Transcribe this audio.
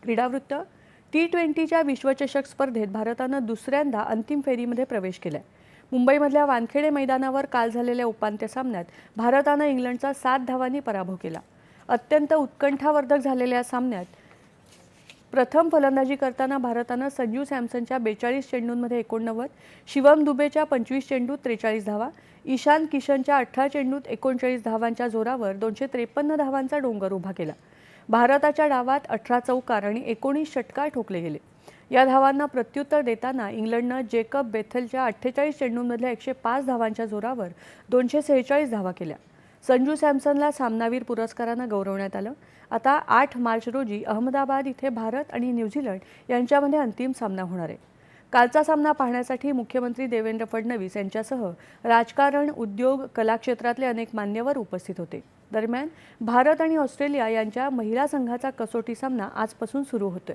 क्रीडावृत्त T20च्या विश्वचषक स्पर्धेत भारतानं दुसऱ्यांदा अंतिम फेरीमध्ये प्रवेश केलाय। मुंबईमधल्या वानखेडे मैदानावर काल झालेल्या उपांत्य सामन्यात भारतानं इंग्लंडचा 7 धावांनी पराभव केला। अत्यंत उत्कंठावर्धक झालेल्या सामन्यात प्रथम फलंदाजी करताना भारतानं संजू सॅमसनच्या 42 चेंडूंमध्ये 89, शिवम दुबेच्या 25 चेंडूत 43 धावा, ईशान किशनच्या 18 चेंडूत 39 धावांच्या जोरावर 253 धावांचा डोंगर उभा केला। भारताच्या डावात 18 चौकार आणि 19 षटकार ठोकले गेले। या धावांना प्रत्युत्तर देताना इंग्लंडनं जेकब बेथेलच्या 48 चेंडूंमधल्या 105 धावांच्या जोरावर 246 धावा केल्या। संजू सॅमसनला सामनावीर पुरस्कारानं गौरवण्यात आलं। आता 8 मार्च रोजी अहमदाबाद इथे भारत आणि न्यूझीलंड यांच्यामध्ये अंतिम सामना होणार आहे। कालचा सामना पाहण्यासाठी मुख्यमंत्री देवेंद्र फडणवीस यांच्यासह राजकारण, उद्योग, कला क्षेत्रातले अनेक मान्यवर उपस्थित होते। दरम्यान भारत आणि ऑस्ट्रेलिया यांच्या महिला संघाचा कसोटी सामना आजपासून सुरू होतोय।